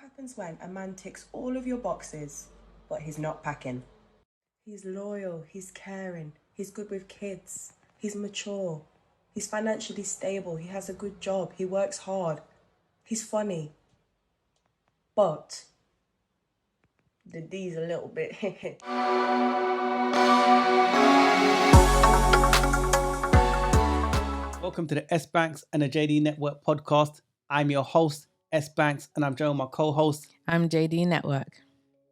happens when a man ticks all of your boxes, but he's not packing? He's loyal, he's caring, he's good with kids, he's mature, he's financially stable, he has a good job, he works hard, he's funny. But the D's a little bit. Welcome to the S.Banks&JD Network podcast. I'm your host, S.Banks, and I'm joined with my co-host. I'm JD Network.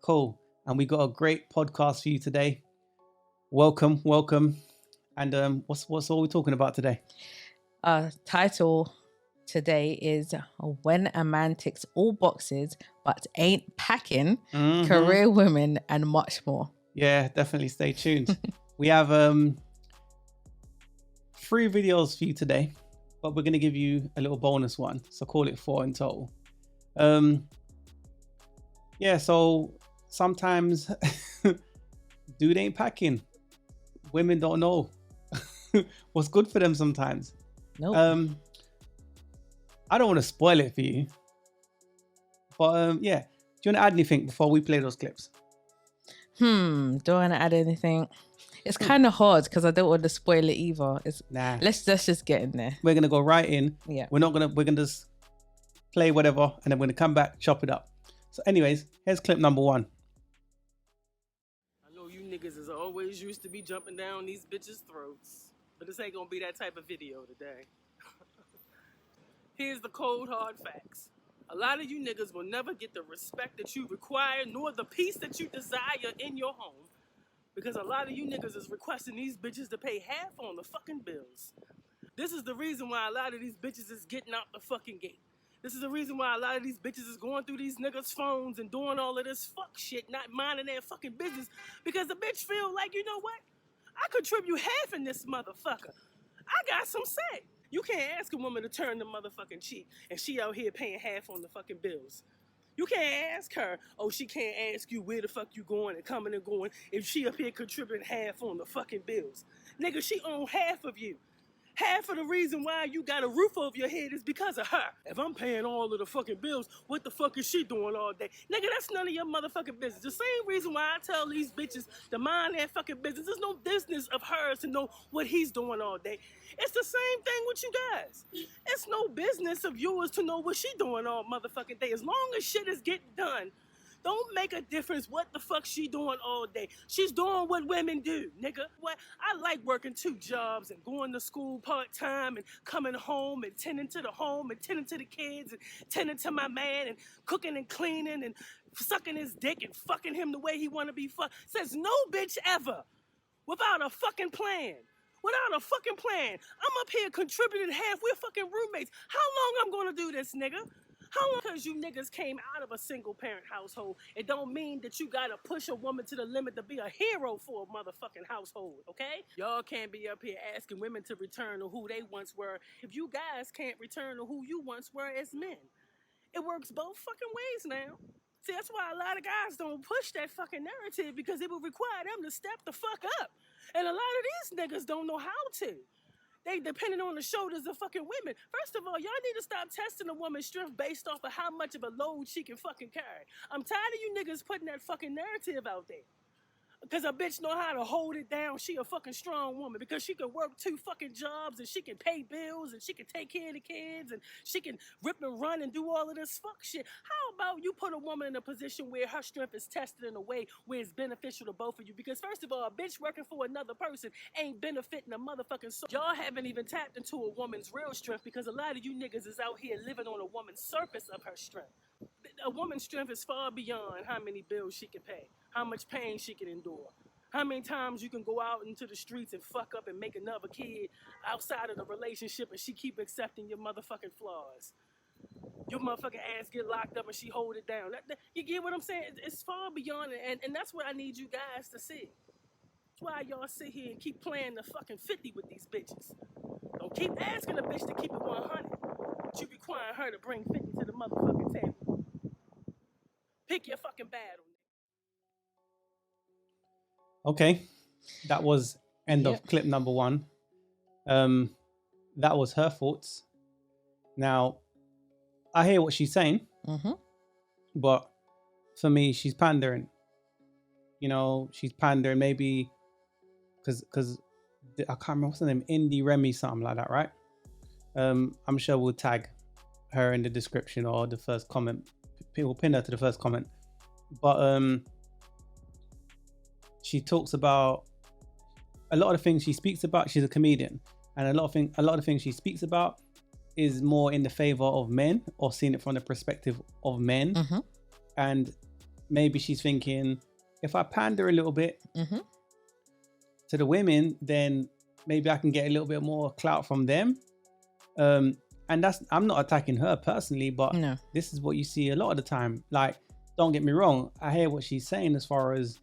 Cool. And we got a great podcast for you today. Welcome. And what's all we talking about today? Title today is When a Man Ticks All Boxes But Ain't Packing, Career Women, and much more. Yeah, definitely stay tuned. We have 3 videos for you today, but we're going to give you a little bonus one. So call it 4 in total. So sometimes dude ain't packing. Women don't know what's good for them sometimes. Nope. I don't want to spoil it for you, but do you want to add anything before we play those clips? Do I want to add anything? It's kind of hard because I don't want to spoil it either. Let's just get in there. We're gonna go right in. Yeah. We're gonna just play whatever, and then we're gonna come back, chop it up. So, anyways, here's clip number 1. I know you niggas is always used to be jumping down these bitches' throats, but this ain't gonna be that type of video today. Here's the cold hard facts. A lot of you niggas will never get the respect that you require, nor the peace that you desire in your home, because a lot of you niggas is requesting these bitches to pay half on the fucking bills. This is the reason why a lot of these bitches is getting out the fucking gate. This is the reason why a lot of these bitches is going through these niggas' phones and doing all of this fuck shit, not minding their fucking business, because the bitch feel like, you know what? I contribute half in this motherfucker. I got some say. You can't ask a woman to turn the motherfucking cheek and she out here paying half on the fucking bills. You can't ask her, she can't ask you where the fuck you going and coming and going if she up here contributing half on the fucking bills. Nigga, she own half of you. Half of the reason why you got a roof over your head is because of her. If I'm paying all of the fucking bills, what the fuck is she doing all day? Nigga, that's none of your motherfucking business. The same reason why I tell these bitches to mind their fucking business. There's no business of hers to know what he's doing all day. It's the same thing with you guys. It's no business of yours to know what she doing all motherfucking day. As long as shit is getting done, don't make a difference what the fuck she doing all day. She's doing what women do, nigga. What? I like working 2 jobs and going to school part-time and coming home and tending to the home and tending to the kids and tending to my man and cooking and cleaning and sucking his dick and fucking him the way he want to be fucked. Says no bitch ever without a fucking plan. Without a fucking plan. I'm up here contributing half. We're fucking roommates. How long I'm gonna do this, nigga? How long? Because you niggas came out of a single parent household, it don't mean that you gotta push a woman to the limit to be a hero for a motherfucking household, okay? Y'all can't be up here asking women to return to who they once were if you guys can't return to who you once were as men. It works both fucking ways now. See, that's why a lot of guys don't push that fucking narrative, because it would require them to step the fuck up. And a lot of these niggas don't know how to. They depending on the shoulders of fucking women. First of all, y'all need to stop testing a woman's strength based off of how much of a load she can fucking carry. I'm tired of you niggas putting that fucking narrative out there. Because a bitch know how to hold it down. She a fucking strong woman because she can work 2 fucking jobs and she can pay bills and she can take care of the kids and she can rip and run and do all of this fuck shit. How about you put a woman in a position where her strength is tested in a way where it's beneficial to both of you? Because first of all, a bitch working for another person ain't benefiting a motherfucking soul. Y'all haven't even tapped into a woman's real strength, because a lot of you niggas is out here living on a woman's surface of her strength. A woman's strength is far beyond how many bills she can pay, how much pain she can endure, how many times you can go out into the streets and fuck up and make another kid outside of the relationship and she keep accepting your motherfucking flaws. Your motherfucking ass get locked up and she hold it down. You get what I'm saying? It's far beyond it, and that's what I need you guys to see. That's why y'all sit here and keep playing the fucking 50 with these bitches. Don't keep asking a bitch to keep it 100, but you requiring her to bring 50 to the motherfucking table. Pick your fucking battle. Okay, that was end of clip number 1. That was her thoughts. Now, I hear what she's saying. But for me, she's pandering. You know, she's pandering maybe because I can't remember what's her name, Indie Remy, something like that, right? I'm sure we'll tag her in the description or the first comment. We'll pin her to the first comment. But she talks about a lot of the things she speaks about. She's a comedian, and a lot of the things she speaks about is more in the favor of men, or seeing it from the perspective of men. And maybe she's thinking, if I pander a little bit to the women, then maybe I can get a little bit more clout from them. And I'm not attacking her personally, but this is what you see a lot of the time. Like, don't get me wrong, I hear what she's saying as far as,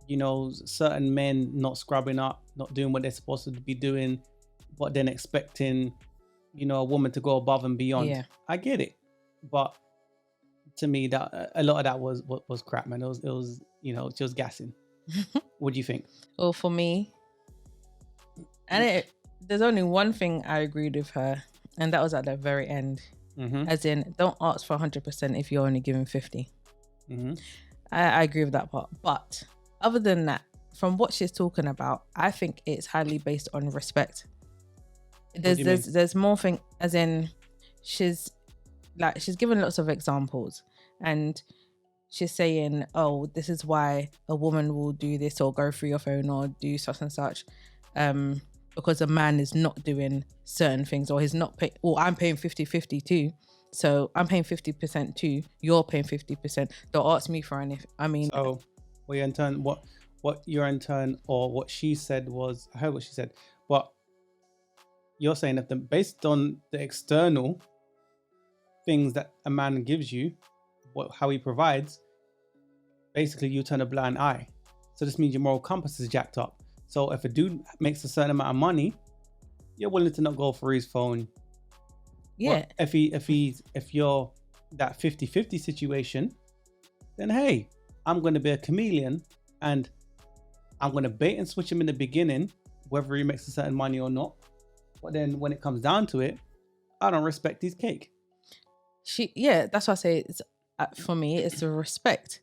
you know, certain men not scrubbing up, not doing what they're supposed to be doing, but then expecting, you know, a woman to go above and beyond. Yeah. I get it, but to me, that a lot of that was crap, man. It was you know, just gassing. What do you think? Well, for me, there's only one thing I agreed with her, and that was at the very end. As in, don't ask for 100% if you're only giving 50. I agree with that part. But other than that, from what she's talking about, I think it's highly based on respect. There's more thing, as in she's given lots of examples, and she's saying, oh, this is why a woman will do this or go through your phone or do such and such, because a man is not doing certain things, or he's not paying, or I'm paying 50-50 too. So I'm paying 50% too. You're paying 50%. Don't ask me for anything. I mean, so well, in turn, what you're in turn, or what she said was, I heard what she said, but you're saying that based on the external things that a man gives you, how he provides, basically you turn a blind eye. So this means your moral compass is jacked up. So if a dude makes a certain amount of money, you're willing to not go for his phone. Yeah. Well, if you're that 50-50 situation, then hey, I'm going to be a chameleon, and I'm going to bait and switch him in the beginning, whether he makes a certain money or not. But then when it comes down to it, I don't respect his cake. That's why I say it's, for me, it's a respect.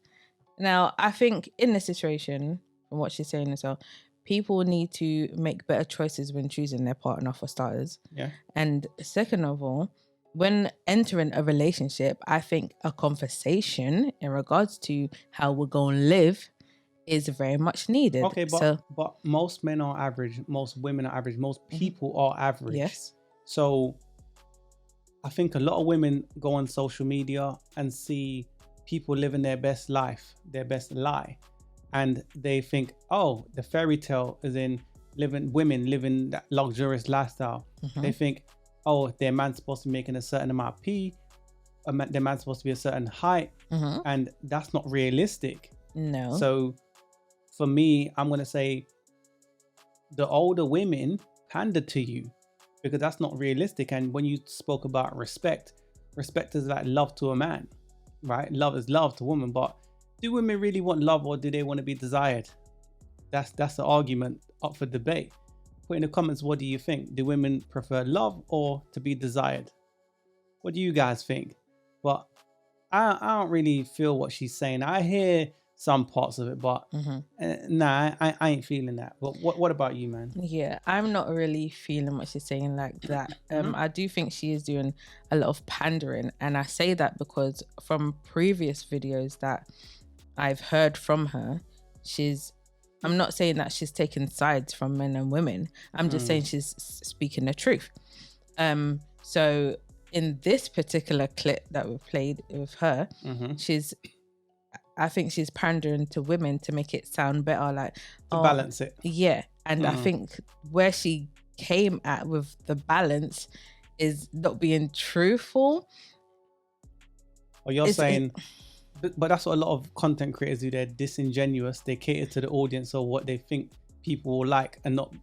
Now, I think in this situation, from what she's saying as well, people need to make better choices when choosing their partner, for starters. Yeah. And second of all, when entering a relationship, I think a conversation in regards to how we're going to live is very much needed. Okay, but most men are average, most women are average, most people are average. Yes. So I think a lot of women go on social media and see people living their best life, their best lie. And they think, oh, the fairy tale is in women living that luxurious lifestyle. They think, oh, their man's supposed to be making a certain amount of pee, their man's supposed to be a certain height, and that's not realistic. No. So for me, I'm going to say the older women pander to you, because that's not realistic. And when you spoke about respect is like love to a man, right? Love is love to women, but do women really want love, or do they want to be desired? That's the argument up for debate. Put in the comments, what do you think? Do women prefer love or to be desired? What do you guys think? But I don't really feel what she's saying. I hear some parts of it, but nah, I ain't feeling that. But what about you, man? Yeah, I'm not really feeling what she's saying like that. I do think she is doing a lot of pandering, and I say that because from previous videos that I've heard from her, I'm not saying that she's taking sides from men and women. I'm just saying she's speaking the truth. So in this particular clip that we played with her, I think she's pandering to women to make it sound better, like to balance it. Yeah, and I think where she came at with the balance is not being truthful. Or you're saying, but that's what a lot of content creators do. They're disingenuous. They cater to the audience or what they think people will like, and not,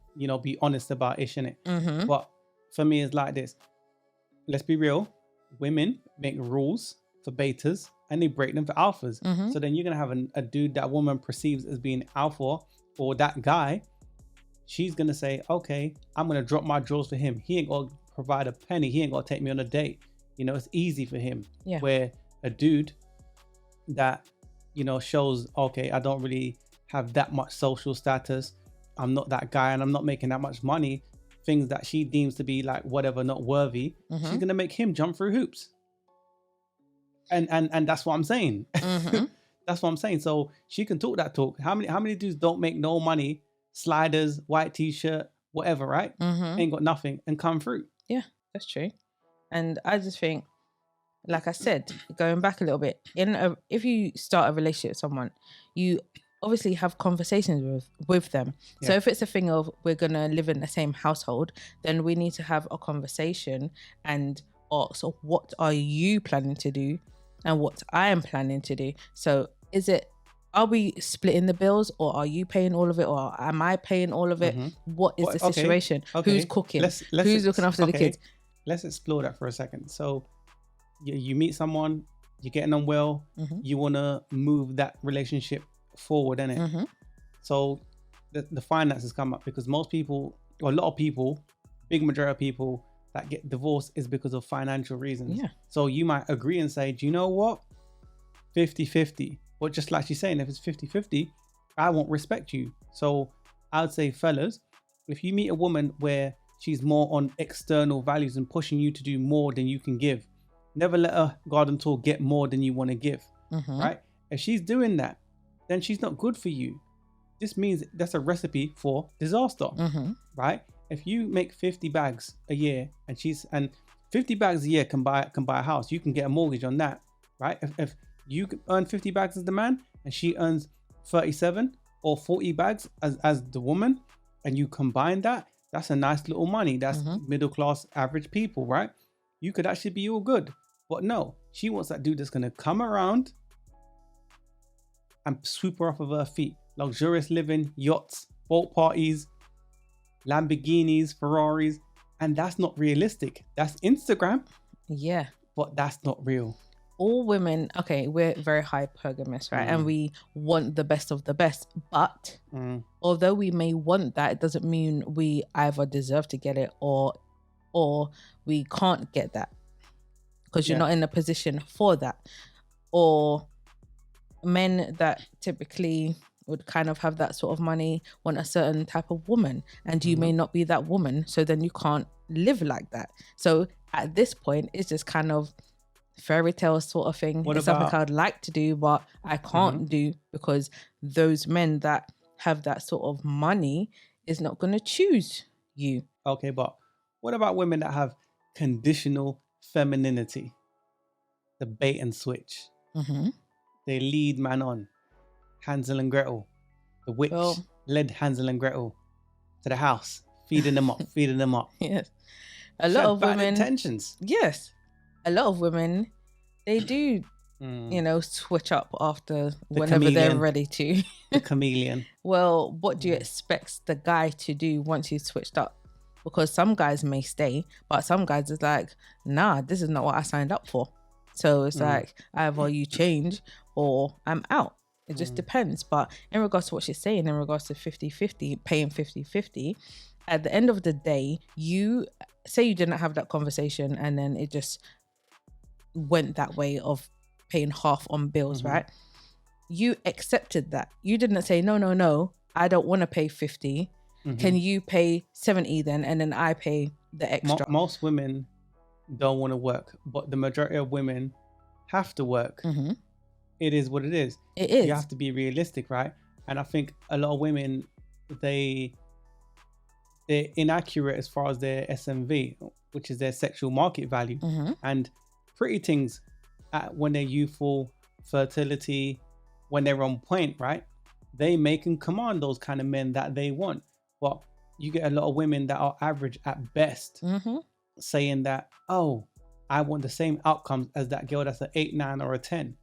be honest about it, innit? But for me, it's like this. Let's be real. Women make rules for betas and they break them for alphas. So then you're going to have a dude that woman perceives as being alpha, or that guy. She's going to say, okay, I'm going to drop my drawers for him. He ain't going to provide a penny. He ain't going to take me on a date. It's easy for him. Yeah. Where a dude that, you know, shows, okay, I don't really have that much social status, I'm not that guy, and I'm not making that much money, things that she deems to be like whatever, not worthy, she's gonna make him jump through hoops. And that's what I'm saying. That's what I'm saying. So she can talk that talk. How many dudes don't make no money, sliders, white t-shirt, whatever, right? Ain't got nothing and come through. Yeah, that's true. And I just think, like I said, going back a little bit, if you start a relationship with someone, you obviously have conversations with them. So if it's a thing of we're gonna live in the same household, then we need to have a conversation and ask, so what are you planning to do and what I am planning to do. So are we splitting the bills, or are you paying all of it, or am I paying all of it? What is the situation? Who's cooking? Who's looking after the kids? Let's explore that for a second. So you meet someone, you're getting on well, you want to move that relationship forward, innit? So the finances come up, because most people, or a lot of people, big majority of people that get divorced is because of financial reasons. So you might agree and say, do you know what, 50-50, but just like she's saying, if it's 50-50, I won't respect you. So I would say, fellas, if you meet a woman where she's more on external values and pushing you to do more than you can give, never let her garden tool get more than you want to give, right? If she's doing that, then she's not good for you. This means that's a recipe for disaster, right? If you make 50 bags a year, and 50 bags a year can buy a house, you can get a mortgage on that, right? If you earn 50 bags as the man and she earns 37 or 40 bags as the woman, and you combine that, that's a nice little money. That's middle class average people, right? You could actually be all good. But no, she wants that dude that's going to come around and sweep her off of her feet. Luxurious living, yachts, boat parties, Lamborghinis, Ferraris. And that's not realistic. That's Instagram. Yeah. But that's not real. All women, okay, we're very hypergamous, right? And we want the best of the best. But although we may want that, it doesn't mean we either deserve to get it or we can't get that, because you're not in a position for that. Or men that typically would kind of have that sort of money want a certain type of woman, and you may not be that woman, so then you can't live like that. So at this point, it's just kind of fairy tale sort of thing. It's something I'd like to do, but I can't do, because those men that have that sort of money is not going to choose you. Okay, but what about women that have conditional femininity? The bait and switch. They lead man on. Hansel and Gretel. The witch led Hansel and Gretel to the house, feeding them up. Yes. A lot of women. Intentions. Yes. A lot of women, they do, switch up after whenever they're ready to. The chameleon. Well, what do you expect the guy to do once he's switched up? Because some guys may stay, but some guys is like, nah, this is not what I signed up for. So it's like, either you change or I'm out. It just depends. But in regards to what she's saying, in regards to 50-50, paying 50-50, at the end of the day, you say you didn't have that conversation and then it just went that way of paying half on bills, right? You accepted that. You didn't say, no, I don't want to pay 50. Can you pay 70 then? And then I pay the extra. Most women don't want to work, but the majority of women have to work. It is what it is. It is. You have to be realistic, right? And I think a lot of women, they're inaccurate as far as their SMV, which is their sexual market value. And pretty things when they're youthful, fertility, when they're on point, right? They make and command those kind of men that they want. But you get a lot of women that are average at best, saying that, oh, I want the same outcomes as that girl that's an 8, 9 or a 10.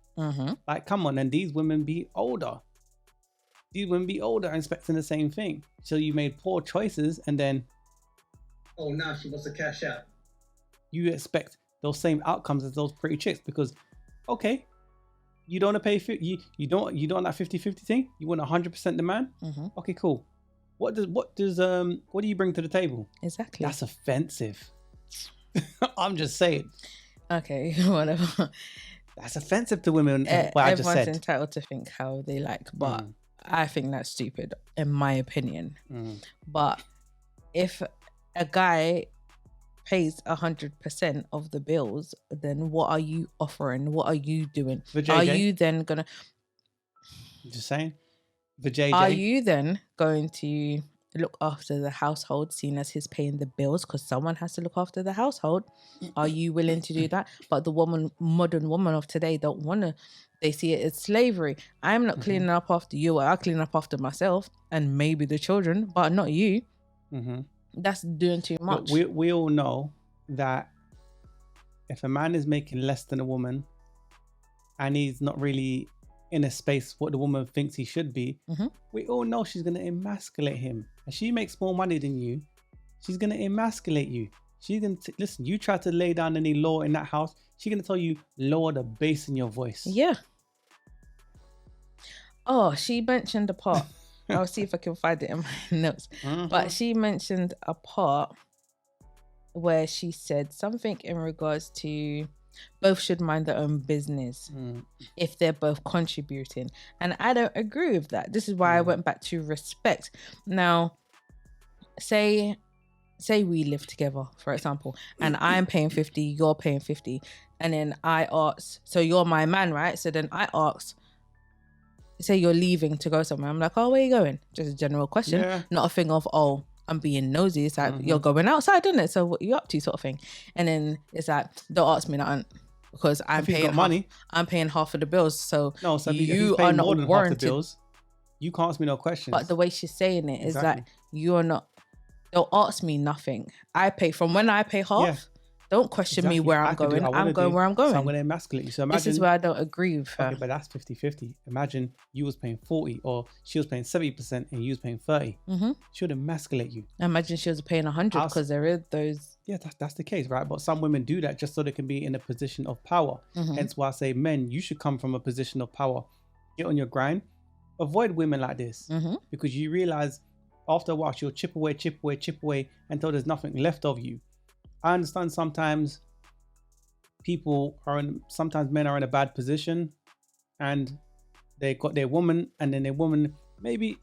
Like, come on. And these women be older. Expecting the same thing. So you made poor choices, and then, oh, now she wants to cash out. You expect those same outcomes as those pretty chicks, because, okay, you don't want to pay, you don't that 50-50 thing. You want 100% demand. Okay, cool. What do you bring to the table? Exactly. That's offensive. I'm just saying. Okay, whatever. That's offensive to women. What I just Everyone's said. entitled to think how they like, but I think that's stupid, in my opinion. But if a guy pays 100% of the bills, then what are you offering? What are you doing? Are you then gonna? Just saying. For JJ. Are you then going to look after the household, seeing as he's paying the bills, because someone has to look after the household? Are you willing to do that? But the modern woman of today don't want to. They see it as slavery. I'm not cleaning up after you. I clean up after myself and maybe the children, but not you. That's doing too much. But we all know that if a man is making less than a woman and he's not really in a space what the woman thinks he should be, we all know she's going to emasculate him. And she makes more money than you, she's going to emasculate you. She's going to listen, you try to lay down any law in that house, she's going to tell you lower the bass in your voice. Yeah. Oh, she mentioned a part. I'll see if I can find it in my notes. But she mentioned a part where she said something in regards to both should mind their own business if they're both contributing. And I don't agree with that. This is why I went back to respect. Now, say we live together, for example, and I'm paying 50, you're paying 50. And then I ask, so you're my man, right? So then I ask, say you're leaving to go somewhere. I'm like, oh, where are you going? Just a general question. Not a thing of, oh, I'm being nosy. It's like, you're going outside, isn't it? So what are you up to, sort of thing. And then it's like, don't ask me that, because I'm paying money. I'm paying half of the bills. So you are not warranted. Bills, you can't ask me no questions. But the way she's saying it is like, you are not, don't ask me nothing. I pay from when I pay half. Don't question me where I'm going. I'm going where I'm going. So I'm going to emasculate you. So imagine, this is where I don't agree with her. Okay, but that's 50-50. Imagine you was paying 40 or she was paying 70% and you was paying 30. She would emasculate you. Imagine she was paying 100 because there is those. Yeah, that's the case, right? But some women do that just so they can be in a position of power. Hence why I say, men, you should come from a position of power. Get on your grind. Avoid women like this because you realize after a while she'll chip away until there's nothing left of you. I understand sometimes sometimes men are in a bad position and they got their woman, and then their woman, maybe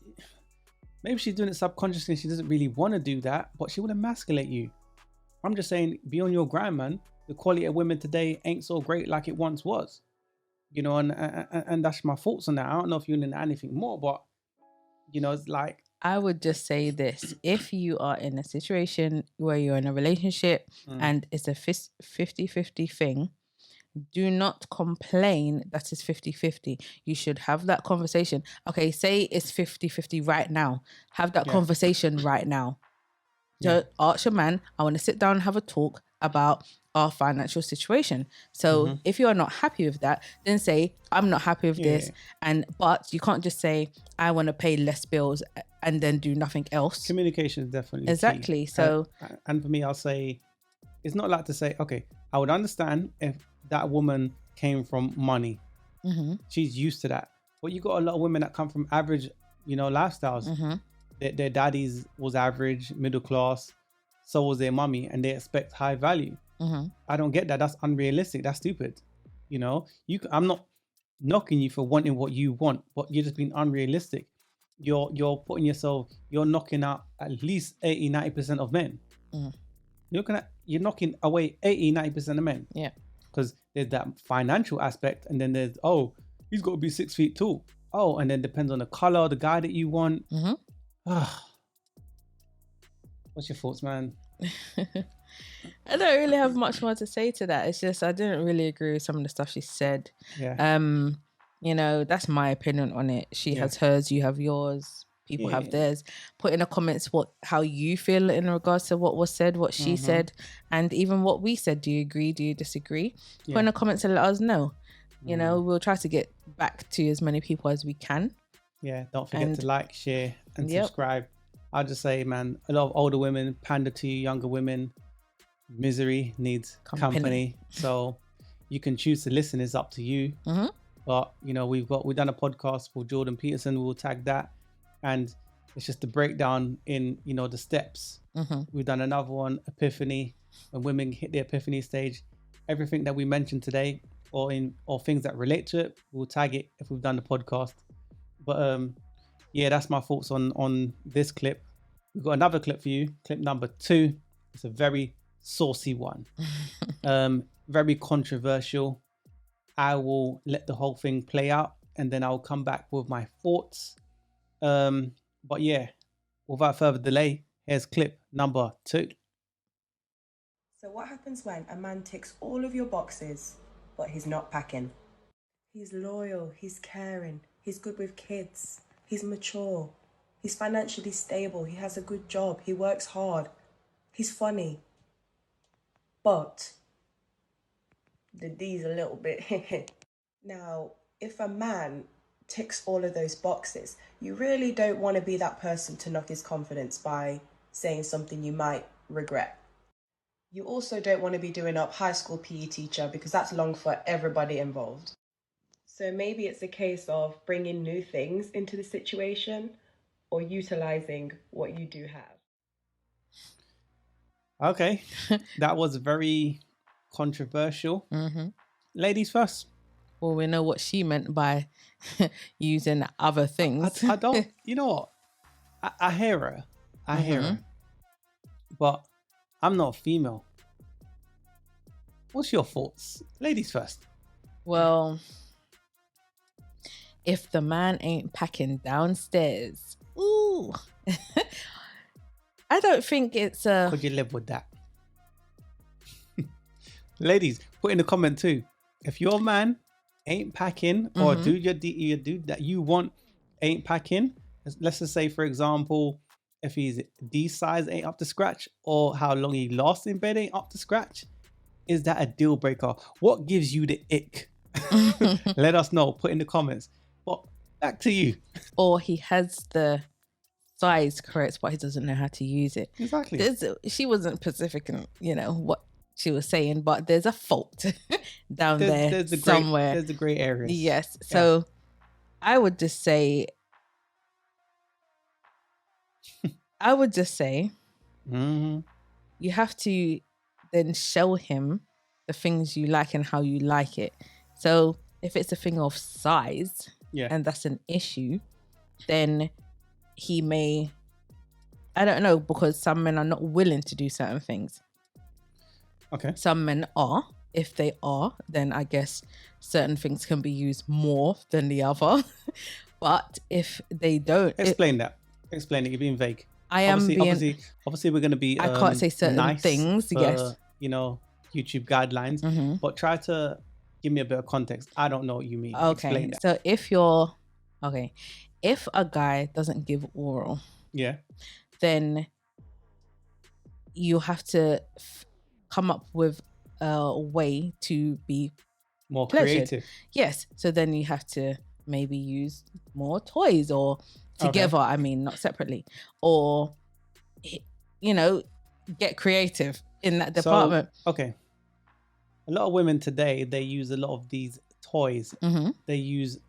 she's doing it subconsciously. She doesn't really want to do that, but she will emasculate you. I'm just saying, be on your grind, man. The quality of women today ain't so great like it once was, you know, and that's my thoughts on that. I don't know if you're into anything more, but you know, it's like, I would just say this. If you are in a situation where you're in a relationship and it's a 50-50 thing, do not complain that it's 50-50. You should have that conversation. Okay, say it's 50-50 right now. Have that conversation right now. Don't ask your man, I want to sit down and have a talk about our financial situation. So if you're not happy with that, then say, I'm not happy with this. But you can't just say, I want to pay less bills and then do nothing else. Communication is definitely exactly key. So and for me, I'll say, it's not like to say, okay, I would understand if that woman came from money. She's used to that. But you got a lot of women that come from average, you know, lifestyles. Their daddies was average, middle class, so was their mummy, and they expect high value. I don't get that. That's unrealistic. That's stupid. You know, I'm not knocking you for wanting what you want, but you're just being unrealistic. You're putting yourself, you're knocking out at least 80-90% of men. You're knocking away 80-90% of men. Yeah. Because there's that financial aspect, and then there's, oh, he's got to be 6 feet tall. Oh, and then depends on the color, the guy that you want. What's your thoughts, man? I don't really have much more to say to that. It's just I didn't really agree with some of the stuff she said. You know, that's my opinion on it. She has hers, you have yours, people have theirs. Put in the comments how you feel in regards to what was said, what she said, and even what we said. Do you agree? Do you disagree? Put in the comments and let us know. You know, we'll try to get back to as many people as we can. Yeah, don't forget to like, share, and subscribe. I'll just say, man, a lot of older women pander to younger women. Misery needs company. So you can choose to listen. It's up to you. But you know, we've done a podcast for Jordan Peterson. We'll tag that, and it's just a breakdown in, you know, the steps. We've done another one, Epiphany, when women hit the epiphany stage. Everything that we mentioned today, or things that relate to it, we'll tag it if we've done the podcast. But yeah, that's my thoughts on this clip. We've got another clip for you, clip number 2. It's a very saucy one, very controversial. I will let the whole thing play out and then I'll come back with my thoughts. But yeah, without further delay, here's clip number 2. So what happens when a man ticks all of your boxes, but he's not packing? He's loyal, he's caring, he's good with kids, he's mature, he's financially stable, he has a good job, he works hard, he's funny. But the D's a little bit. Now, if a man ticks all of those boxes, you really don't want to be that person to knock his confidence by saying something you might regret. You also don't want to be doing up high school PE teacher because that's long for everybody involved. So maybe it's a case of bringing new things into the situation or utilizing what you do have. Okay, that was very controversial. Ladies first. Well, we know what she meant by using other things. I don't, you know what? I hear her. I hear her. But I'm not a female. What's your thoughts? Ladies first. Well, if the man ain't packing downstairs, ooh, I don't think it's a... Could you live with that? Ladies, put in the comment too. If your man ain't packing or dude that you want ain't packing, let's just say, for example, if he's D size ain't up to scratch or how long he lasts in bed ain't up to scratch, is that a deal breaker? What gives you the ick? Let us know. Put in the comments. But back to you. Or he has the size correct, but he doesn't know how to use it. Exactly. She wasn't specific in, what she was saying, but there's a fault down there somewhere. There's a gray area. Yes. So I would just say, you have to then show him the things you like and how you like it. So if it's a thing of size and that's an issue, then he may, I don't know, because some men are not willing to do certain things. Okay. Some men are. If they are, then I guess certain things can be used more than the other. But if they don't... Explain that. Explain it. You're being vague. Obviously we're going to be I can't say certain things, for, yes. YouTube guidelines, but try to give me a bit of context. I don't know what you mean. Okay. Explain that. So if a guy doesn't give oral, then you have to come up with a way to be more pleasured. creative. Yes. So then you have to maybe use more toys or together. I mean, not separately, or get creative in that department. So, okay. A lot of women today, they use a lot of these toys. They use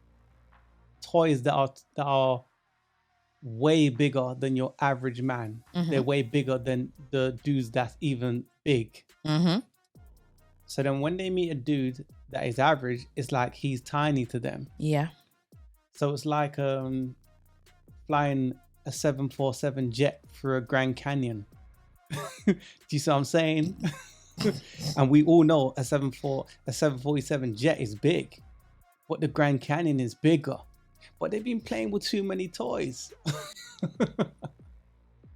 toys that are way bigger than your average man. They're way bigger than the dudes that's even big. So then when they meet a dude that is average, it's like he's tiny to them. Yeah. So it's like flying a 747 jet through a Grand Canyon. Do you see what I'm saying? And we all know a 747 jet is big, but the Grand Canyon is bigger. But they've been playing with too many toys.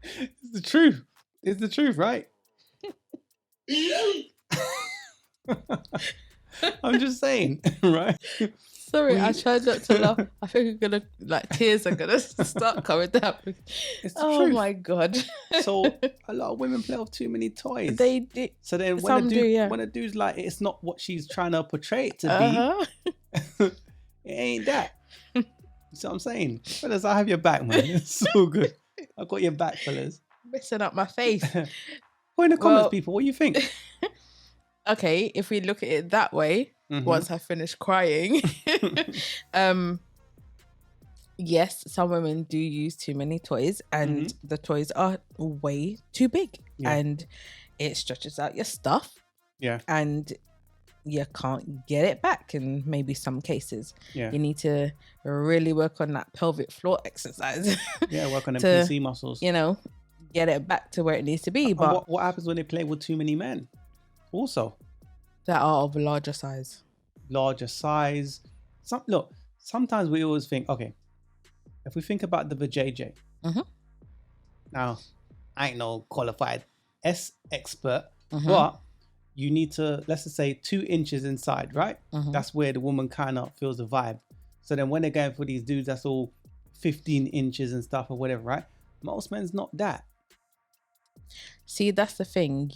It's the truth. It's the truth, right? I'm just saying, right? Sorry, I tried not to laugh. I think I'm gonna tears are gonna start coming down. It's the oh truth. My god! So a lot of women play with too many toys. They do. So then when a dude's like, it's not what she's trying to portray it to be. It ain't that. You see what I'm saying, fellas? I have your back, man. It's so good. I got your back, fellas. Messing up my face. Put in the comments, people. What do you think? Okay, if we look at it that way, once I finish crying, yes, some women do use too many toys, and the toys are way too big, and it stretches out your stuff. Yeah, and you can't get it back in maybe some cases. Yeah. You need to really work on that pelvic floor exercise. Yeah, work on the to, PC muscles. You know, get it back to where it needs to be. And But what happens when they play with too many men? Also, that are of a larger size. Sometimes we always think, okay, if we think about the vajayjay. Now, I ain't no qualified S expert, but you need to, let's just say 2 inches inside, right? That's where the woman kind of feels the vibe. So then when they're going for these dudes, that's all 15 inches and stuff or whatever, right? Most men's not that. See, that's the thing.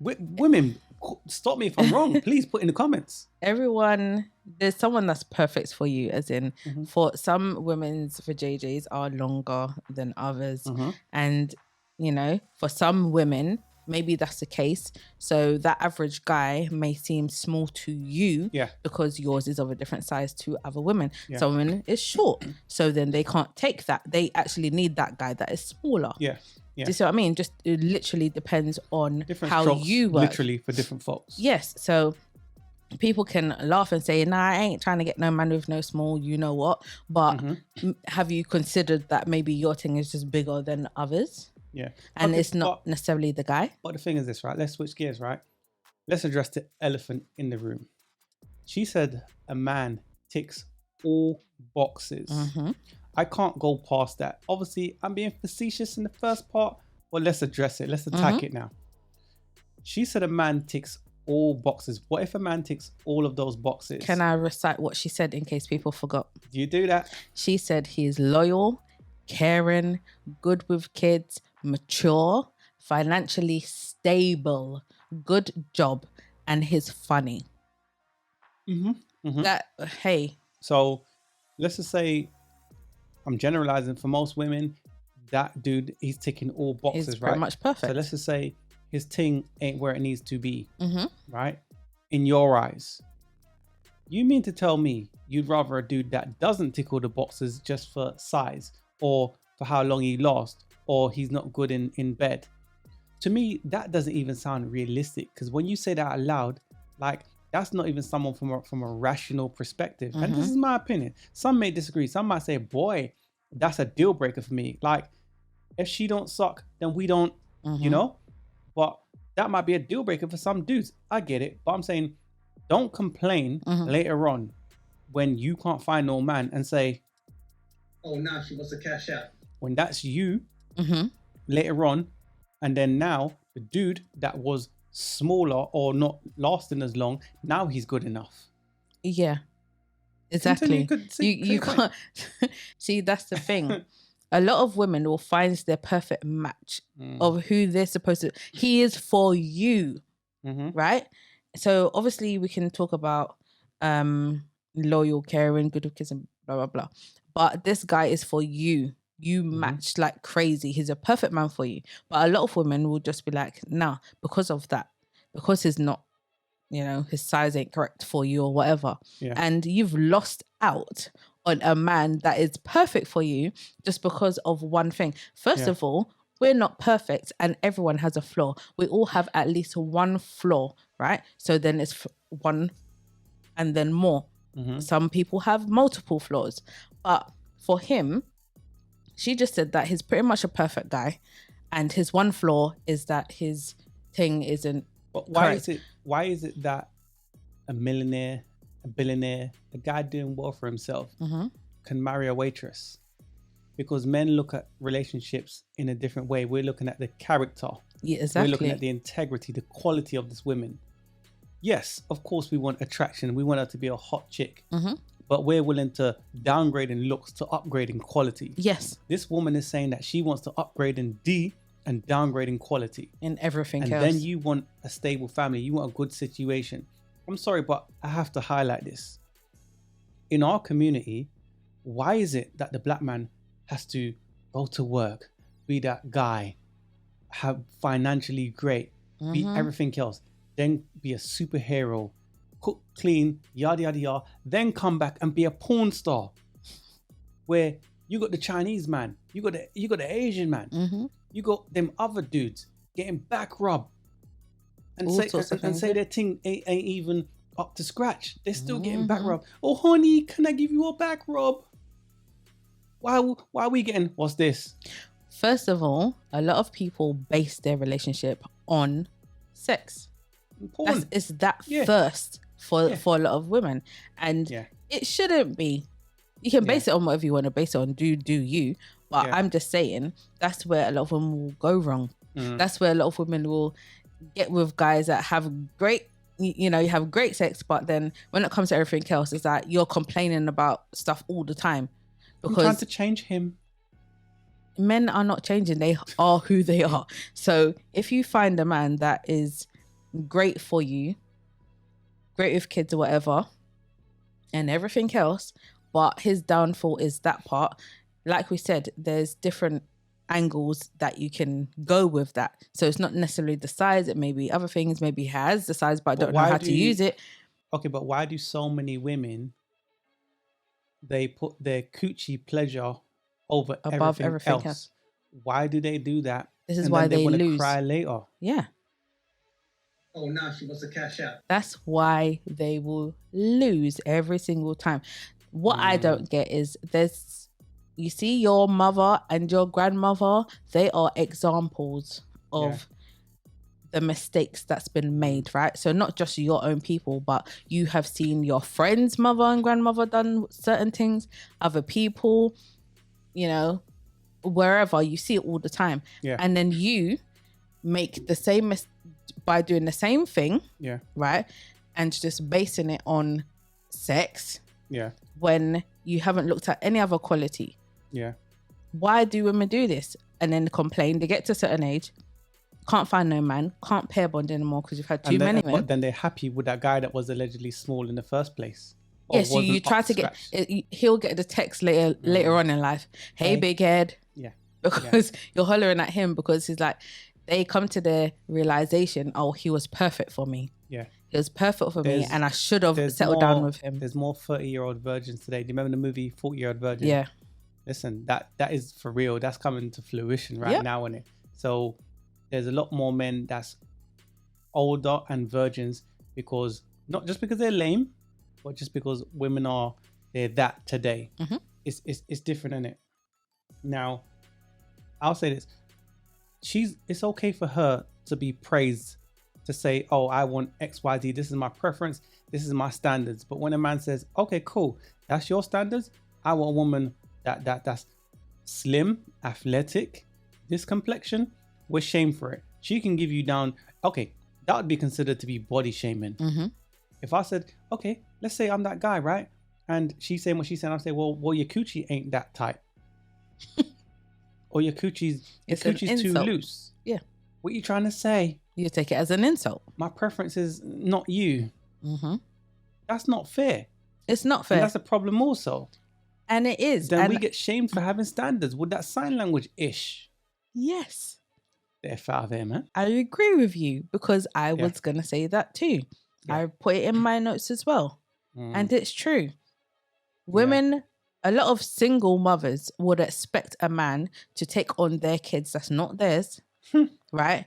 Women, stop me if I'm wrong. Please put in the comments. There's someone that's perfect for you, as in for some women's vajayjays are longer than others. And, you know, for some women, maybe that's the case. So that average guy may seem small to you because yours is of a different size to other women. Yeah. Some women is short. So then they can't take that. They actually need that guy that is smaller. Yeah. Do you see what I mean? Just it literally depends on different how strokes, you work. literally for different folks. Yes. So people can laugh and say, nah, I ain't trying to get no man with no small, you know what? But have you considered that maybe your thing is just bigger than others? Yeah. And Okay, it's not necessarily the guy. But the thing is this, right? Let's switch gears, right? Let's address the elephant in the room. She said a man ticks all boxes. I can't go past that. Obviously, I'm being facetious in the first part, but let's address it. Let's attack it now. She said a man ticks all boxes. What if a man ticks all of those boxes? Can I recite what she said in case people forgot? Do you do that? She said he is loyal, caring, good with kids, mature, financially stable, good job, and he's funny. So let's just say, I'm generalizing, for most women, that dude, he's ticking all boxes, he's right? pretty much perfect. So let's just say his ting ain't where it needs to be, right? In your eyes, you mean to tell me you'd rather a dude that doesn't tick all the boxes just for size, or for how long he lasts, or he's not good in bed? To me, that doesn't even sound realistic, because when you say that out loud, like, that's not even someone from a rational perspective. And this is my opinion. Some may disagree. Some might say, boy, that's a deal breaker for me. Like, if she don't suck, then we don't, you know? But that might be a deal breaker for some dudes. I get it. But I'm saying, don't complain later on when you can't find no man and say, oh, now she wants to cash out. When that's you later on, and then now the dude that was smaller or not lasting as long, now he's good enough. Yeah, exactly. You can't see, that's the thing. A lot of women will find their perfect match of who they're supposed to. He is for you, right? So obviously we can talk about loyal, caring, good with kids, and blah blah blah. But this guy is for you. You match like crazy. He's a perfect man for you. But a lot of women will just be like, nah, because of that, because he's not, you know, his size ain't correct for you or whatever. Yeah. And you've lost out on a man that is perfect for you just because of one thing. First of all, we're not perfect and everyone has a flaw. We all have at least one flaw, right? So then it's one and then more. Some people have multiple flaws. But for him, she just said that he's pretty much a perfect guy, and his one flaw is that his thing isn't. But why is it that a millionaire, a billionaire, a guy doing well for himself can marry a waitress? Because men look at relationships in a different way. We're looking at the character. Yeah, exactly. We're looking at the integrity, the quality of this woman. Yes, of course we want attraction. We want her to be a hot chick. But we're willing to downgrade in looks to upgrade in quality. Yes. This woman is saying that she wants to upgrade in D and downgrade in quality. In everything else. And then you want a stable family. You want a good situation. I'm sorry, but I have to highlight this. In our community, why is it that the black man has to go to work, be that guy, have financially great, be everything else, then be a superhero, cook, clean, yada yada yada, then come back and be a porn star? Where you got the Chinese man, you got the Asian man, you got them other dudes getting back rubbed, and All say sorts of and things, say yeah. their thing ain't even up to scratch. They're still getting back rub. Oh, honey, can I give you a back rub? Why are we getting, what's this? First of all, a lot of people base their relationship on sex. Porn. It's that Yeah. first for Yeah. a lot of women, and Yeah. it shouldn't be. You can base it on whatever you want to base it on. Do you? But Yeah. I'm just saying that's where a lot of women will go wrong. That's where a lot of women will get with guys that have great, you have great sex, but then when it comes to everything else, it's like you're complaining about stuff all the time. I'm trying Because to change him. men are not changing. They are who they are. So if you find a man that is great for you, great with kids or whatever, and everything else, but his downfall is that part, like we said, there's different angles that you can go with that. So it's not necessarily the size. It may be other things. Maybe he has the size, but don't know how to use it. Okay, but why do so many women, they put their coochie pleasure over Above everything else? Why do they do that? This is and why then they want to lose. cry later. Yeah. Oh, now she wants to cash out. That's why they will lose every single time. What I don't get is you see your mother and your grandmother, they are examples of the mistakes that's been made, right? So not just your own people, but you have seen your friends' mother and grandmother done certain things, other people, wherever, you see it all the time. Yeah. And then you make the same by doing the same thing, right? And just basing it on sex, when you haven't looked at any other quality. Yeah. Why do women do this? And then complain. They get to a certain age, can't find no man, can't pair bond anymore because you've had too many men. But then they're happy with that guy that was allegedly small in the first place. Yes, you try to get. He'll get the text later on in life. Hey, big head. Yeah. Because you're hollering at him because he's like, they come to the realization, oh, he was perfect for me. Yeah. He was perfect for me, and I should have settled down with him. There's more 30-year-old virgins today. Do you remember the movie 40-Year-Old Virgin? Yeah. Listen, that is for real. That's coming to fruition right now, isn't it? So there's a lot more men that's older and virgins because not just because they're lame, but just because women they're that today. It's different, isn't it? Now, I'll say this: it's okay for her to be praised, to say, "Oh, I want X, Y, Z. This is my preference. This is my standards." But when a man says, "Okay, cool, that's your standards. I want a woman that's slim, athletic, this complexion," we're shamed for it. She can give you down. Okay, that would be considered to be body shaming. If I said, okay, let's say I'm that guy, right? And she's saying what she's saying, I'll say, well, your coochie ain't that tight. Or your cootie's too loose. Yeah. What are you trying to say? You take it as an insult. My preference is not you. That's not fair. It's not fair. And that's a problem also. And it is. Then we get shamed for having standards with that sign language-ish. Yes. They're out of here, man. I agree with you because I was going to say that too. I put it in my notes as well. And it's true. Women, a lot of single mothers would expect a man to take on their kids that's not theirs, right?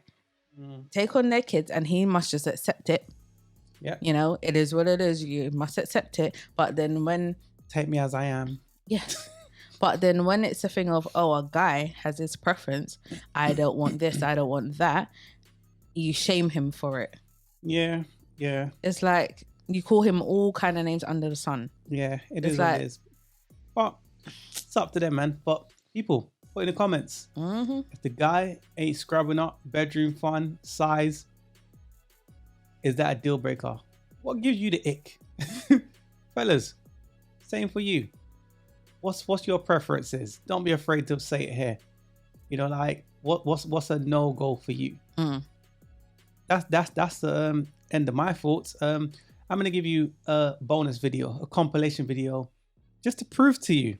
Take on their kids and he must just accept it. Yeah. It is what it is. You must accept it. But then when... Take me as I am. Yes. But then when it's a thing of, oh, a guy has his preference, I don't want this, I don't want that, you shame him for it. Yeah. It's like you call him all kind of names under the sun. Yeah, it is what it is. But it's up to them, man. But people, put in the comments. If the guy ain't scrubbing up, bedroom fun, size, is that a deal breaker? What gives you the ick? Fellas, same for you. What's your preferences? Don't be afraid to say it here. What's a no-go for you? That's the end of my thoughts. I'm gonna give you a bonus video, a compilation video, just to prove to you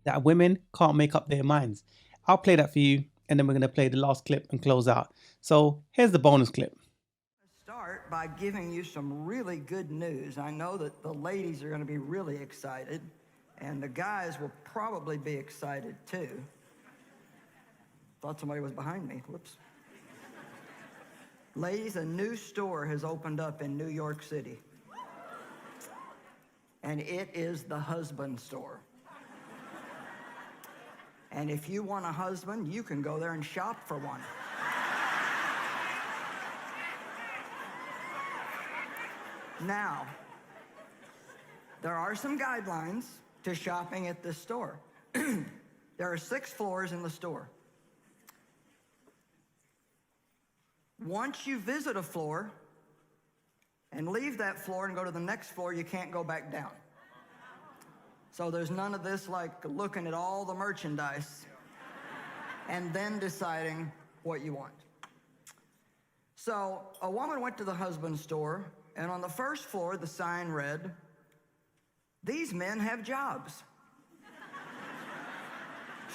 that women can't make up their minds. I'll play that for you, and then we're gonna play the last clip and close out. So here's the bonus clip. Start by giving you some really good news. I know that the ladies are going to be really excited, and the guys will probably be excited too. Thought somebody was behind me. Whoops. Ladies, a new store has opened up in New York City. And it is the husband store. And if you want a husband, you can go there and shop for one. Now, there are some guidelines to shopping at this store. There are 6 floors in the store. Once you visit a floor and leave that floor and go to the next floor, you can't go back down. So there's none of this like looking at all the merchandise and then deciding what you want. So a woman went to the husband store, and on the first floor, the sign read, "These men have jobs."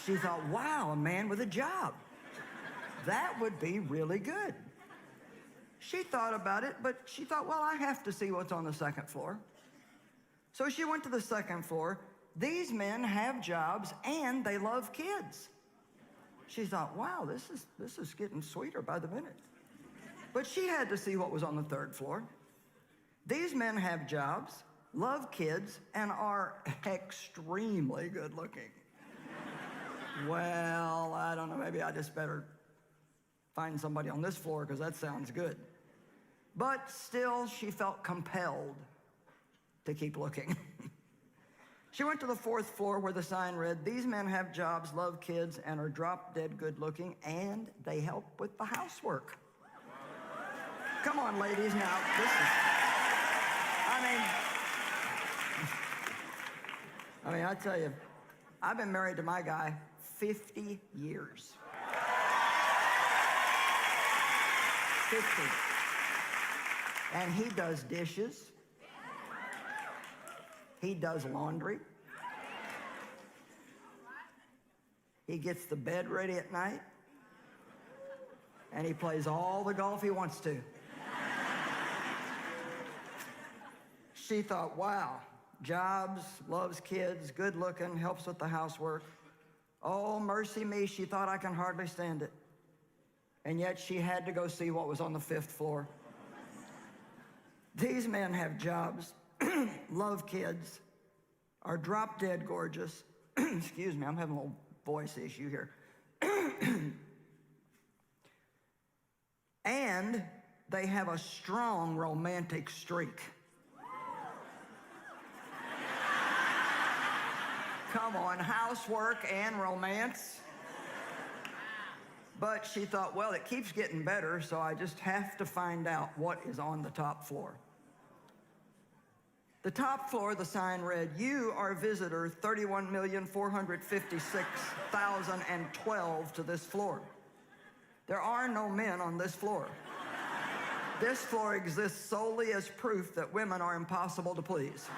She thought, wow, a man with a job. That would be really good. She thought about it, but she thought, well, I have to see what's on the second floor. So she went to the second floor. These men have jobs and they love kids. She thought, wow, this is getting sweeter by the minute. But she had to see what was on the third floor. These men have jobs, love kids, and are extremely good looking. Well, I don't know, maybe I just better find somebody on this floor because that sounds good. But still, she felt compelled to keep looking. She went to the fourth floor where the sign read, "These men have jobs, love kids, and are drop-dead good looking, and they help with the housework." Come on, ladies, now, this is, I tell you, I've been married to my guy 50 years. 50. And he does dishes. He does laundry. He gets the bed ready at night. And he plays all the golf he wants to. She thought, wow, jobs, loves kids, good looking, helps with the housework. Oh, mercy me, she thought, I can hardly stand it. And yet she had to go see what was on the fifth floor. These men have jobs, love kids, are drop-dead gorgeous. Excuse me, I'm having a little voice issue here. And they have a strong romantic streak. Come on, housework and romance. But she thought, well, it keeps getting better, so I just have to find out what is on the top floor. The top floor, the sign read, "You are visitor 31,456,012 to this floor. There are no men on this floor. This floor exists solely as proof that women are impossible to please."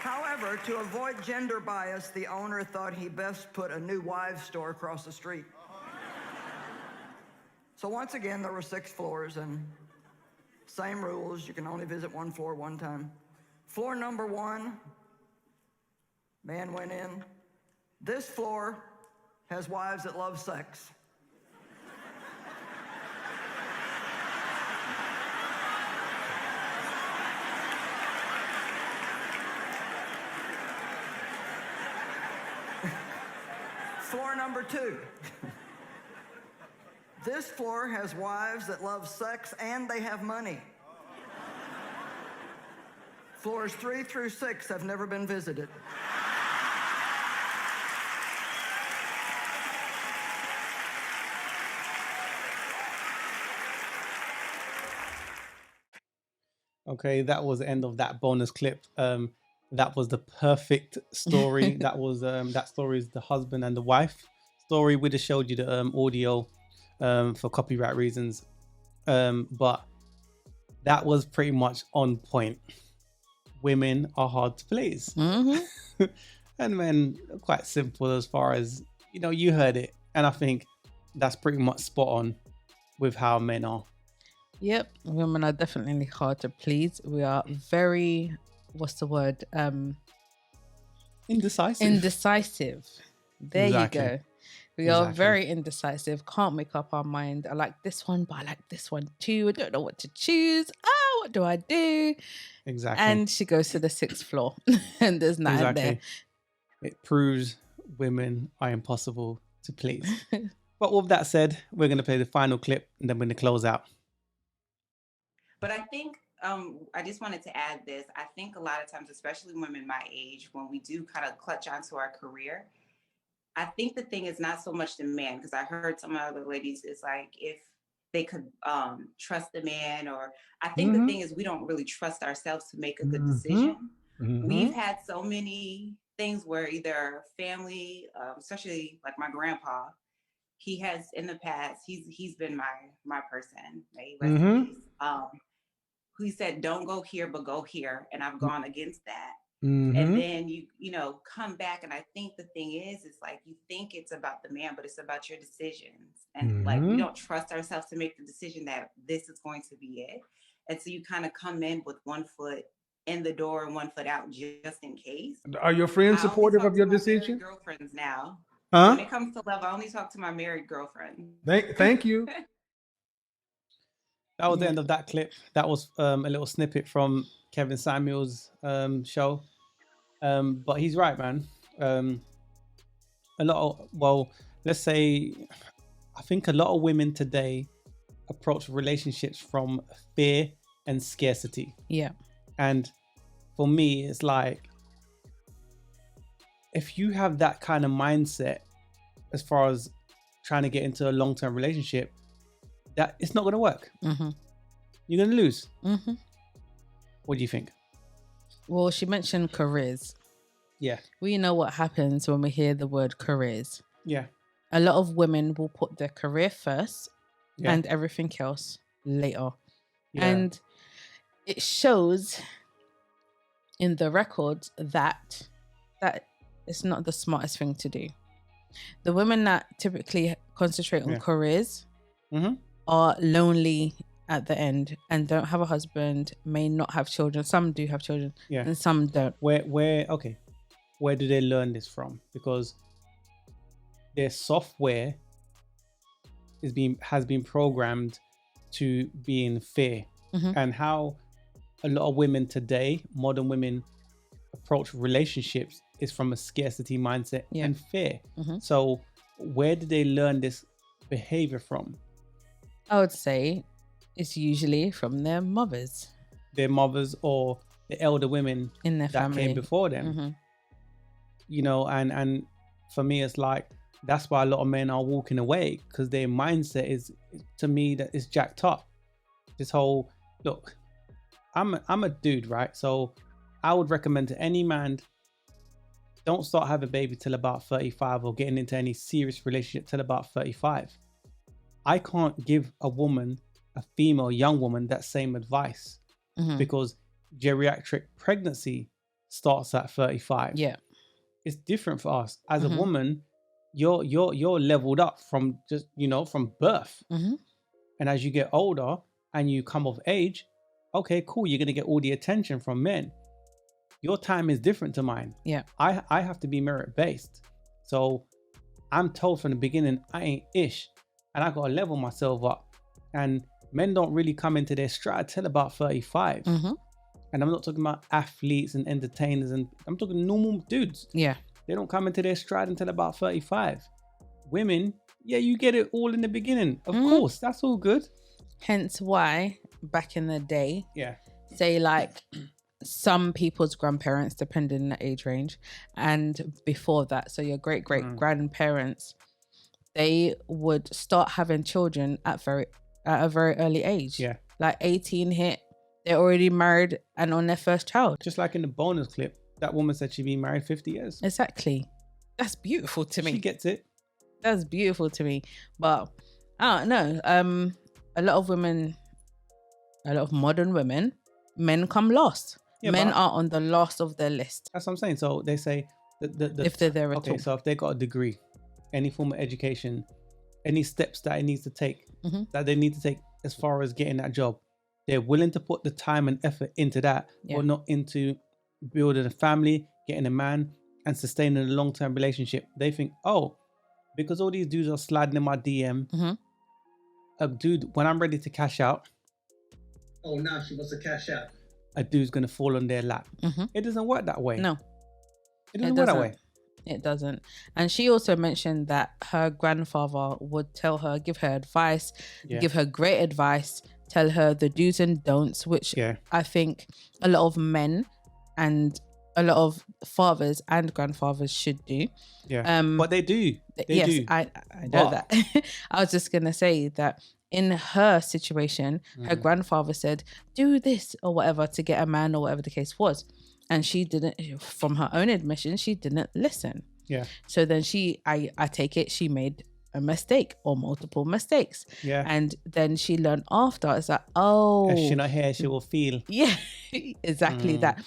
However, to avoid gender bias, the owner thought he best put a new wives store across the street. So once again, there were 6 floors and same rules. You can only visit one floor one time. Floor number 1, man went in. This floor has wives that love sex. Floor number 2. This floor has wives that love sex and they have money. Floors 3 through 6 have never been visited. Okay, that was the end of that bonus clip. That was the perfect story. That was that story is the husband and the wife story. We just showed you the audio for copyright reasons, but that was pretty much on point. Women are hard to please, and men are quite simple as far as, you know, you heard it, and I think that's pretty much spot on with how men are. Yep, women are definitely hard to please. We are very, what's the word? Indecisive. There Exactly. you go. We are very indecisive. Can't make up our mind. I like this one, but I like this one too. I don't know what to choose. Oh, what do I do? Exactly. And she goes to the 6th floor, and there's nothing there. It proves women are impossible to please. But with that said, we're going to play the final clip, and then we're going to close out. But I think I just wanted to add this. I think a lot of times, especially women my age, when we do kind of clutch onto our career, I think the thing is not so much the man, because I heard some other ladies, it's like if they could trust the man, or I think the thing is we don't really trust ourselves to make a good decision. We've had so many things where either family, especially like my grandpa, he has in the past, he's been my person, right? Rest in peace. He said, don't go here, but go here. And I've gone against that. And then you know, come back. And I think the thing is like, you think it's about the man, but it's about your decisions. And like, we don't trust ourselves to make the decision that this is going to be it. And so you kind of come in with one foot in the door and one foot out just in case. Are your friends supportive of your decision? Girlfriends now. Huh? When it comes to love, I only talk to my married girlfriend. Thank you. That was the end of that clip. That was a little snippet from Kevin Samuels' show. But he's right, man. Let's say, I think a lot of women today approach relationships from fear and scarcity. Yeah. And for me, it's like, if you have that kind of mindset as far as trying to get into a long-term relationship, that it's not going to work. You're going to lose. What do you think? Well, she mentioned careers. Yeah. We know what happens when we hear the word careers. Yeah. A lot of women will put their career first and everything else later. Yeah. And it shows in the records that it's not the smartest thing to do. The women that typically concentrate on careers are lonely at the end and don't have a husband, may not have children. Some do have children and some don't. Where do they learn this from? Because their software has been programmed to be in fear. And how a lot of women today, modern women, approach relationships is from a scarcity mindset and fear. So where did they learn this behavior from? I would say it's usually from their mothers. Their mothers or the elder women in their family that came before them. You know, and for me, it's like, that's why a lot of men are walking away, because their mindset is, to me, that is jacked up. This whole, look, I'm a dude, right? So I would recommend to any man, don't start having a baby till about 35 or getting into any serious relationship till about 35. I can't give a woman, a female young woman, that same advice because geriatric pregnancy starts at 35. Yeah. It's different for us. As a woman, you're leveled up from just, from birth. And as you get older and you come of age, okay, cool, you're going to get all the attention from men. Your time is different to mine. Yeah. I have to be merit based. So I'm told from the beginning, I ain't ish. And I got to level myself up. And men don't really come into their stride till about 35. And I'm not talking about athletes and entertainers, and I'm talking normal dudes. Yeah. They don't come into their stride until about 35. Women, you get it all in the beginning. Of course, that's all good. Hence why back in the day, yeah, say like some people's grandparents, depending on the age range, and before that, so your great grandparents, they would start having children at a very early age. Yeah, like 18 hit, they're already married and on their first child. Just like in the bonus clip, that woman said she'd been married 50 years. Exactly. That's beautiful to me. She gets it. That's beautiful to me. But I don't know. A lot of women, a lot of modern women, men come last. Yeah, men are on the last of their list. That's what I'm saying. So they say if they're there at all. Okay, so if they got a degree, any form of education, any steps that it needs to take, that they need to take as far as getting that job, they're willing to put the time and effort into that, but not into building a family, getting a man, and sustaining a long-term relationship, they think, oh, because all these dudes are sliding in my DM, a dude, when I'm ready to cash out, Oh, now she wants to cash out. a dude's gonna fall on their lap. It doesn't work that way. No, it doesn't work that way. It doesn't. And she also mentioned that her grandfather would tell her, give her advice, give her great advice, tell her the do's and don'ts, which I think a lot of men and a lot of fathers and grandfathers should do. But they do. They do. I know that. I was just gonna say that in her situation, her grandfather said, do this or whatever to get a man or whatever the case was. And she didn't, from her own admission, she didn't listen. So then I take it, she made a mistake or multiple mistakes. And then she learned after, it's like, oh. If she's not here, she will feel. Yeah, exactly that.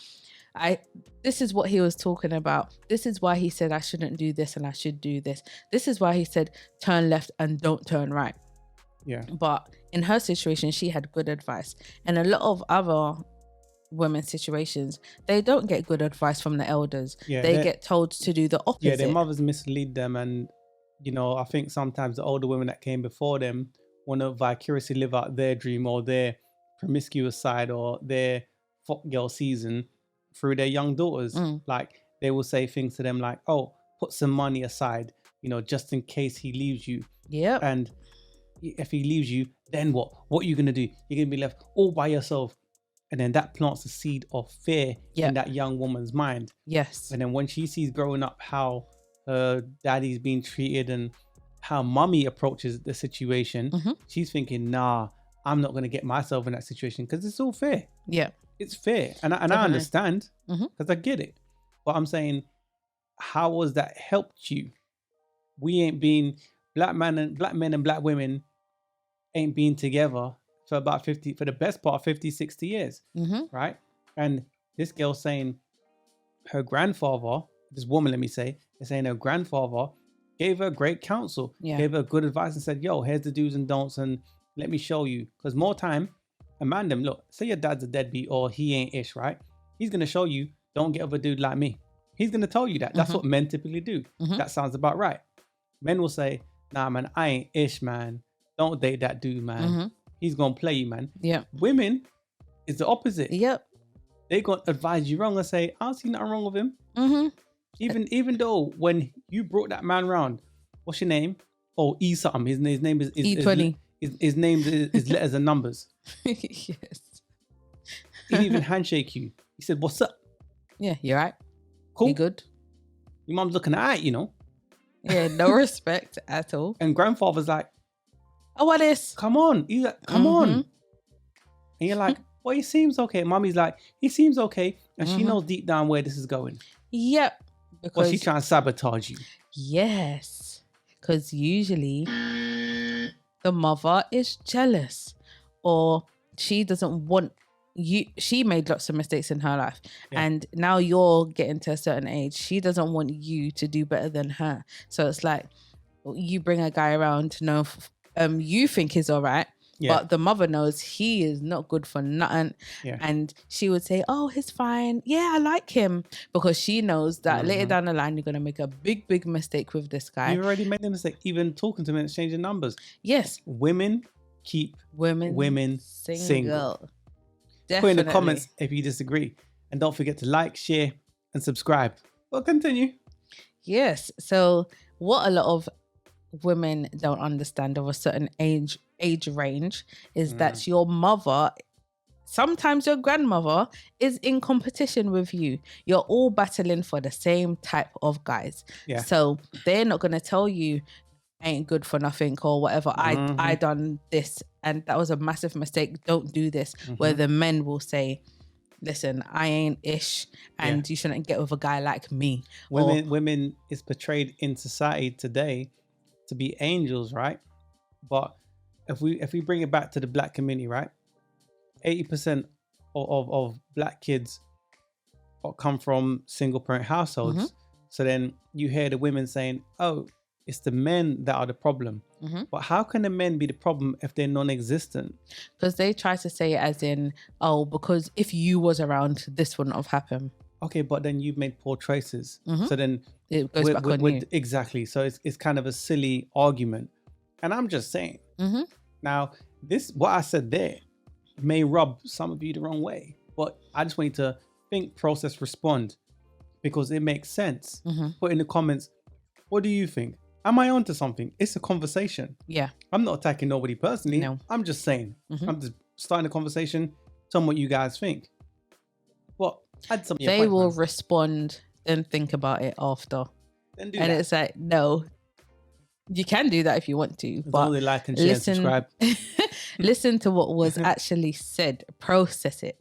This is what he was talking about. This is why he said I shouldn't do this and I should do this. This is why he said turn left and don't turn right. But in her situation, she had good advice. And a lot of other women's situations, they don't get good advice from the elders. They get told to do the opposite. Their mothers mislead them. And, you know, I think sometimes the older women that came before them want to vicariously live out their dream or their promiscuous side or their fuck girl season through their young daughters. Like, they will say things to them like, oh, put some money aside, you know, just in case he leaves you. And if he leaves you, then what? What are you going to do? You're going to be left all by yourself. And then that plants the seed of fear in that young woman's mind. And then when she sees growing up how her daddy's being treated and how mommy approaches the situation, she's thinking, nah, I'm not going to get myself in that situation because it's all fair. It's fair. And I understand because I get it. But I'm saying, how has that helped you? We ain't been, black men and black women ain't been together for about 50, for the best part of 50, 60 years, right? And this girl saying her grandfather, this woman, let me say, is saying her grandfather gave her great counsel, gave her good advice and said, yo, here's the do's and don'ts and let me show you. Because more time, a man them, look, say your dad's a deadbeat or he ain't ish, right? He's going to show you, don't get with a dude like me. He's going to tell you that. That's what men typically do. That sounds about right. Men will say, nah, man, I ain't ish, man. Don't date that dude, man. He's going to play you, man. Women is the opposite. They going to advise you wrong and say, I don't see nothing wrong with him. Even though when you brought that man round, what's your name? Oh, E something. His name is E20. His name is letters and numbers. He didn't even handshake you. He said, what's up? Yeah, you right? Cool. You good? Your mom's looking at it, you know? No respect at all. And grandfather's like, oh, what is? Come on. He's like, come on. And you're like, well, he seems okay. Mommy's like, he seems okay. And she knows deep down where this is going. Because well, she's trying to sabotage you. Yes. Because usually the mother is jealous or she doesn't want you. She made lots of mistakes in her life. And now you're getting to a certain age. She doesn't want you to do better than her. So it's like you bring a guy around to know you think he's all right, but the mother knows he is not good for nothing. And she would say, oh, he's fine. Yeah, I like him. Because she knows that later down the line, you're going to make a big mistake with this guy. You've already made the mistake, even talking to him and exchanging numbers. Yes. Women keep women single. Definitely. Put in the comments if you disagree. And don't forget to like, share, and subscribe. We'll continue. Yes. So what a lot of women don't understand of a certain age range is that your mother, sometimes your grandmother, is in competition with you. You're all battling for the same type of guys. So they're not going to tell you ain't good for nothing or whatever. I done this and that was a massive mistake, don't do this. Where the men will say, listen, I ain't ish and you shouldn't get with a guy like me. Women is portrayed in society today to be angels, right? But if we bring it back to the black community, right? 80% of black kids come from single parent households. So then you hear the women saying, oh, it's the men that are the problem. But how can the men be the problem if they're non-existent? Because they try to say it as in, oh, because if you was around, this wouldn't have happened. okay, but then you've made poor choices. Mhm. So then It goes back on you. exactly. So it's kind of a silly argument. And I'm just saying, Mhm. now this, what I said there may rub some of you the wrong way, but I just want you to think, process, respond, because it makes sense. Mhm. Put in the comments, what do you think? Am I onto something? It's a conversation. Yeah. I'm not attacking nobody personally. No. I'm just saying. Mhm. I'm just starting a conversation, telling what you guys think. But add some. They will respond and think about it after. Then do And that. it's like, no, you can do that if you want to, As but long as they like and share and subscribe. listen to what was actually said, process it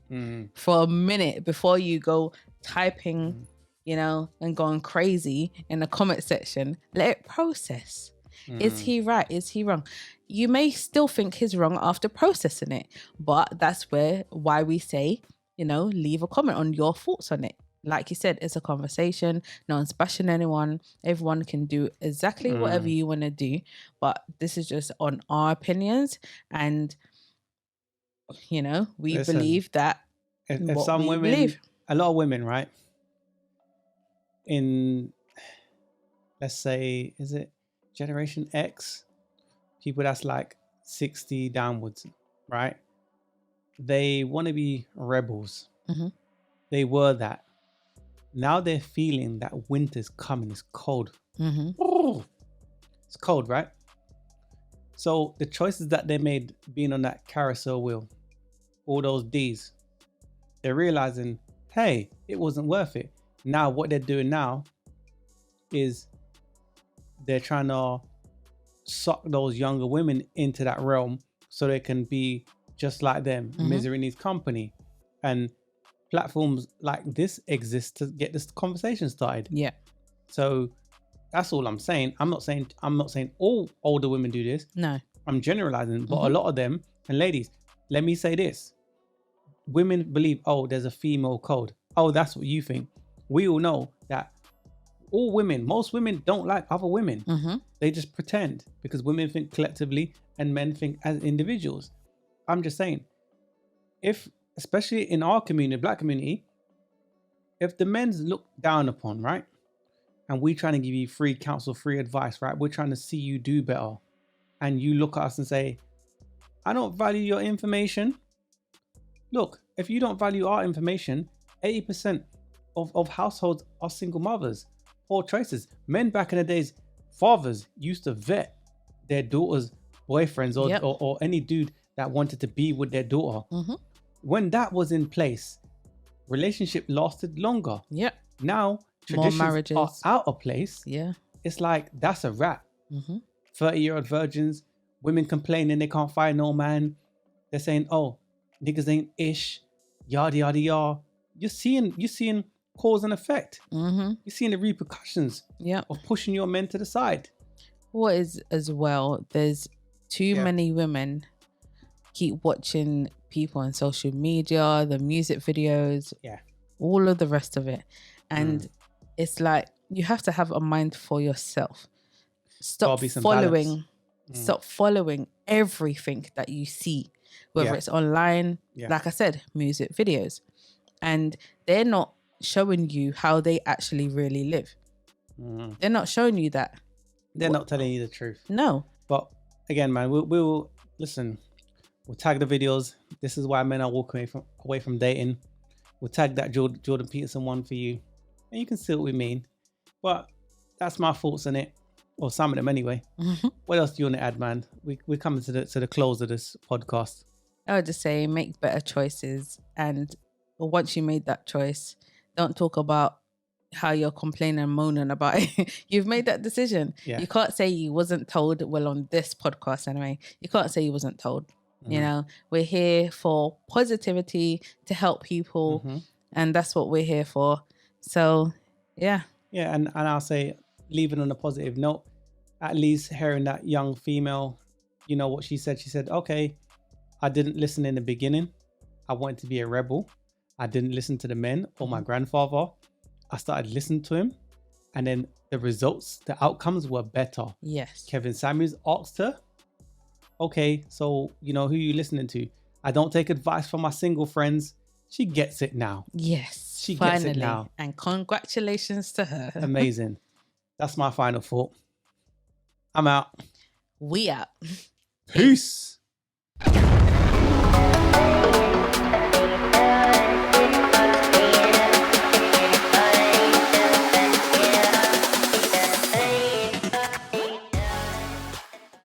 for a minute before you go typing, and going crazy in the comment section. Let it process. Is he right? Is he wrong? You may still think he's wrong after processing it, but that's why we say, leave a comment on your thoughts on it. Like you said, it's a conversation. No one's bashing anyone. Everyone can do exactly whatever you want to do. But this is just on our opinions. And, we Listen, believe that if some women, a lot of women, right? In, let's say, is it Generation X? People that's like 60 downwards, right? They want to be rebels. Mhm. They were that. Now they're feeling that winter's coming. It's cold. Mhm. Oh, it's cold, right? So the choices that they made being on that carousel wheel, all those D's, they're realizing, hey, it wasn't worth it. Now what they're doing now is they're trying to suck those younger women into that realm so they can be just like them. Misery needs company. And platforms like this exist to get this conversation started. Yeah. So that's all I'm saying. I'm not saying all older women do this. No. I'm generalizing, but a lot of them, and ladies, let me say this. Women believe, oh, there's a female code. Oh, that's what you think. We all know that most women don't like other women. They just pretend because women think collectively and men think as individuals. I'm just saying, especially in our community, black community, if the men's looked down upon, right? And we trying to give you free counsel, free advice, right? We're trying to see you do better. And you look at us and say, I don't value your information. Look, if you don't value our information, 80% of households are single mothers. Poor choices. Men back in the days, fathers used to vet their daughters' boyfriends or any dude that wanted to be with their daughter. When that was in place, relationship lasted longer. Yep. Now, traditions are out of place. Yeah. It's like, that's a wrap. 30-year-old virgins, women complaining they can't find no man. They're saying, oh, niggas ain't ish, yada, yada, yada. You're seeing cause and effect. You're seeing the repercussions of pushing your men to the side. What is as well, there's too many women keep watching people on social media, the music videos, all of the rest of it. And it's like, you have to have a mind for yourself. Stop following everything that you see, whether it's online, like I said, music videos. And they're not showing you how they actually really live. They're not showing you that. They're not telling you the truth. No. But again, man, we'll listen. We'll tag the videos. This is why men are walking away from dating. We'll tag that Jordan Peterson one for you, and you can see what we mean. But that's my thoughts on it, or some of them anyway. What else do you want to add, man? We're coming to the close of this podcast. I would just say, make better choices, and once you made that choice, don't talk about how you're complaining and moaning about it. You've made that decision. You can't say you wasn't told. Well, on this podcast anyway, you can't say you wasn't told. We're here for positivity, to help people, and that's what we're here for. So and I'll say, leaving on a positive note, at least hearing that young female, what she said, okay, I didn't listen in the beginning. I wanted to be a rebel. I didn't listen to the men or my grandfather. I started listening to him, and then the results, the outcomes were better. Yes. Kevin Samuels asked her, okay, so who you listening to? I don't take advice from my single friends. She gets it now. Yes, She finally. gets it now. And congratulations to her. Amazing. That's my final thought. I'm out. We out. Peace.